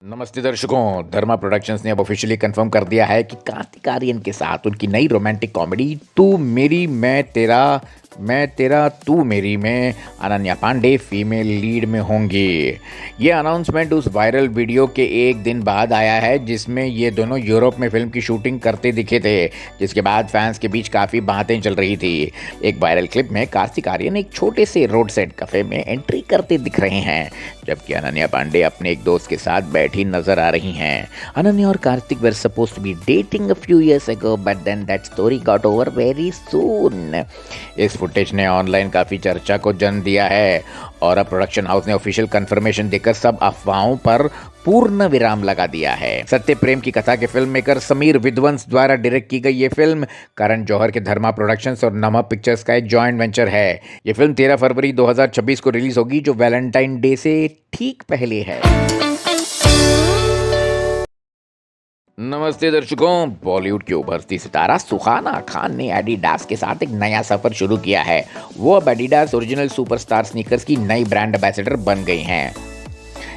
नमस्ते दर्शकों, धर्मा प्रोडक्शंस ने अब ऑफिशियली कंफर्म कर दिया है कि कार्तिक आर्यन के साथ उनकी नई रोमांटिक कॉमेडी तू मेरी मैं तेरा तू मेरी में अनन्या पांडे फीमेल लीड में होंगी। ये अनाउंसमेंट उस वायरल वीडियो के एक दिन बाद आया है जिसमें ये दोनों यूरोप में फिल्म की शूटिंग करते दिखे थे, जिसके बाद फैंस के बीच काफ़ी बातें चल रही थी। एक वायरल क्लिप में कार्तिक आर्यन एक छोटे से रोड साइड कैफे में एंट्री करते दिख रहे हैं, जबकि अनन्या पांडे अपने एक दोस्त के साथ बैठी नजर आ रही हैं। अनन्या और Kartik were supposed to be dating a few years ago, but then that story got over very soon. इस फुटेज ने ऑनलाइन काफ़ी चर्चा को जन्म दिया है और अब प्रोडक्शन हाउस ने ऑफिशियल कंफर्मेशन देकर सब अफवाहों पर पूर्ण विराम लगा दिया है। सत्य प्रेम की कथा के फिल्म मेकर समीर विद्वंस द्वारा डायरेक्ट की गई ये फिल्म करण जौहर के धर्मा प्रोडक्शंस और नमा पिक्चर्स का एक जॉइंट वेंचर है। ये फिल्म 13 फरवरी 2026 को रिलीज होगी, जो वैलेंटाइन डे से ठीक पहले है। नमस्ते दर्शकों, बॉलीवुड की उभरती सितारा सुहाना खान ने एडिडास के साथ एक नया सफर शुरू किया है। वो अब एडिडास ओरिजिनल सुपरस्टार स्नीकर्स की नई ब्रांड एम्बेसडर बन गई हैं।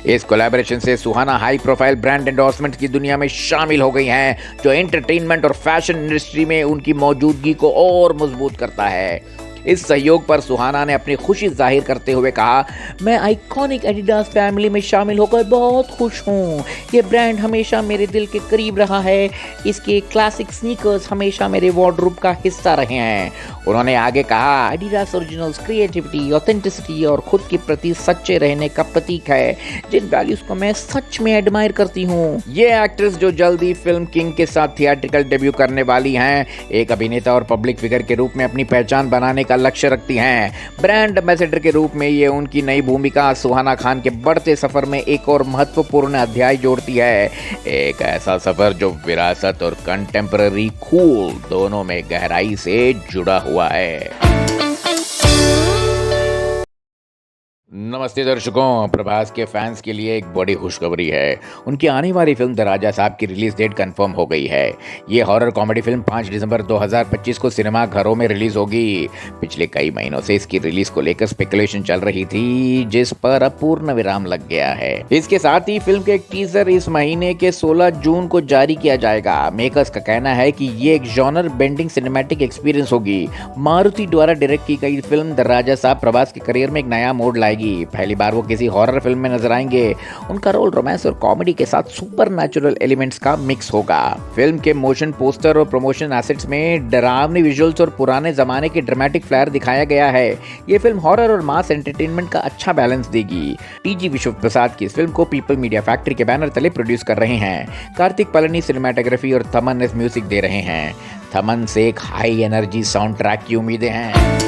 इस कोलैबोरेशन से सुहाना हाई प्रोफाइल ब्रांड एंडोर्समेंट की दुनिया में शामिल हो गई हैं, जो एंटरटेनमेंट और फैशन इंडस्ट्री में उनकी मौजूदगी को और मजबूत करता है। इस सहयोग पर सुहाना ने अपनी खुशी जाहिर करते हुए कहा, मैं आइकॉनिक एडिडास फैमिली में शामिल होकर बहुत खुश हूँ। ये ब्रांड हमेशा मेरे दिल के करीब रहा है। इसके क्लासिक स्नीकर्स हमेशा मेरे वार्डरोब का हिस्सा रहे हैं। उन्होंने आगे कहा, एडिडास ओरिजिनल्स क्रिएटिविटी, ऑथेंटिसिटी और खुद के प्रति सच्चे रहने का प्रतीक है, जिन वैल्यूज को मैं सच में एडमायर करती हूँ। ये एक्ट्रेस जो जल्दी फिल्म किंग के साथ थिएट्रिकल डेब्यू करने वाली हैं, एक अभिनेता और पब्लिक फिगर के रूप में अपनी पहचान बनाने का लक्ष्य रखती हैं। ब्रांड एम्बेसडर के रूप में ये उनकी नई भूमिका सुहाना खान के बढ़ते सफर में एक और महत्वपूर्ण अध्याय जोड़ती है। एक ऐसा सफर जो विरासत और कंटेम्पररी कूल दोनों में गहराई से जुड़ा हुआ है। नमस्ते दर्शकों, प्रभास के फैंस के लिए एक बड़ी खुशखबरी है। उनकी आने वाली फिल्म द राजा साहब की रिलीज डेट कंफर्म हो गई है। ये हॉरर कॉमेडी फिल्म 5 दिसंबर 2025 को सिनेमा घरों में रिलीज होगी। पिछले कई महीनों से इसकी रिलीज को लेकर स्पेकुलेशन चल रही थी, जिस पर अब पूर्ण विराम लग गया है। इसके साथ ही फिल्म के एक टीजर इस महीने के 16 जून को जारी किया जाएगा। मेकर्स का कहना है कि ये एक जॉनर बेंडिंग सिनेमैटिक एक्सपीरियंस होगी। मारुति द्वारा डायरेक्ट की गई फिल्म द राजा साहब प्रभास के करियर में एक नया मोड़ लाएगी। पहली बार वो किसी हॉरर फिल्म में नजर आएंगे। उनका रोल रोमांस और कॉमेडी के साथ सुपरनैचुरल एलिमेंट्स का मिक्स होगा। फिल्म के मोशन पोस्टर और प्रमोशन एसेट्स में डरावनी विजुअल्स और पुराने जमाने के ड्रामेटिक फ्लेयर दिखाया गया है। ये फिल्म हॉरर और मास एंटरटेनमेंट का अच्छा बैलेंस देगी। टीजी विश्व प्रसाद की इस फिल्म को पीपल मीडिया फैक्ट्री के बैनर तले प्रोड्यूस कर रहे हैं। कार्तिक पलनी सिनेमेटोग्राफी और थमन म्यूजिक दे रहे हैं। थमन से एक हाई एनर्जी साउंड ट्रैक की उम्मीदें हैं।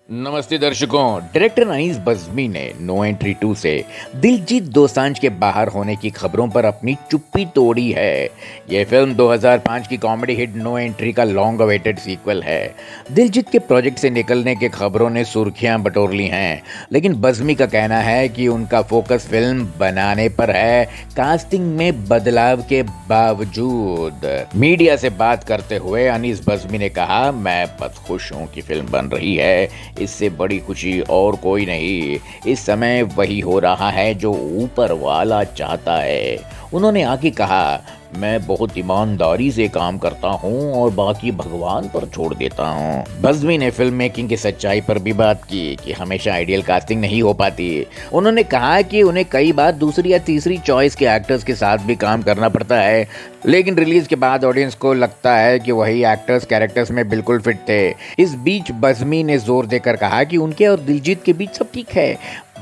नमस्ते दर्शकों, डायरेक्टर अनीस बज़्मी ने नो एंट्री 2 से दिलजीत दोसांझ के बाहर होने की खबरों पर अपनी चुप्पी तोड़ी है। यह फिल्म 2005 की कॉमेडी हिट नो एंट्री का लॉन्ग अवेटेड सीक्वल है। दिलजीत के प्रोजेक्ट से निकलने के खबरों ने सुर्खियां बटोर ली हैं, लेकिन बज़्मी का कहना है कि उनका फोकस फिल्म बनाने पर है, कास्टिंग में बदलाव के बावजूद। मीडिया से बात करते हुए अनीस बज़्मी ने कहा, मैं बस खुश हूँ कि फिल्म बन रही है, इससे बड़ी खुशी और कोई नहीं। इस समय वही हो रहा है जो ऊपर वाला चाहता है। उन्होंने आगे कहा, मैं बहुत ईमानदारी से काम करता हूं और बाकी भगवान पर छोड़ देता हूं। बज़्मी ने फिल्म मेकिंग की सच्चाई पर भी बात की कि हमेशा आइडियल कास्टिंग नहीं हो पाती। उन्होंने कहा कि उन्हें कई बार दूसरी या तीसरी चॉइस के एक्टर्स के साथ भी काम करना पड़ता है, लेकिन रिलीज के बाद ऑडियंस को लगता है कि वही एक्टर्स कैरेक्टर्स में बिल्कुल फिट थे। इस बीच बज़्मी ने जोर देकर कहा कि उनके और दिलजीत के बीच सब ठीक है,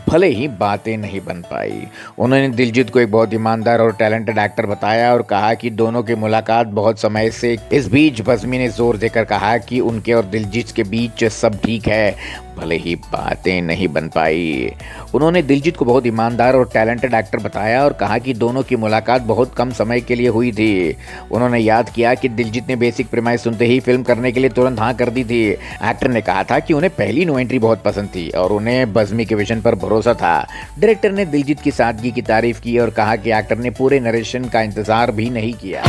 भले ही बातें नहीं बन पाई। उन्होंने दिलजीत को एक बहुत ईमानदार और टैलेंटेड एक्टर बताया और कहा कि दोनों की मुलाकात बहुत समय से। इस बीच बज़्मी ने जोर देकर कहा कि उनके और दिलजीत के बीच सब ठीक है, भले ही बातें नहीं बन पाई। उन्होंने दिलजीत को बहुत ईमानदार और टैलेंटेड एक्टर बताया और कहा कि दोनों की मुलाकात बहुत कम समय के लिए हुई थी। उन्होंने याद किया कि दिलजीत ने बेसिक प्रीमाइस सुनते ही फिल्म करने के लिए तुरंत हाँ कर दी थी। एक्टर ने कहा था कि उन्हें पहली नो एंट्री बहुत पसंद थी और उन्हें बज़्मी के विजन पर भरोसा था। डायरेक्टर ने दिलजीत की सादगी की तारीफ की और कहा कि एक्टर ने पूरे नरेशन का इंतजार भी नहीं किया।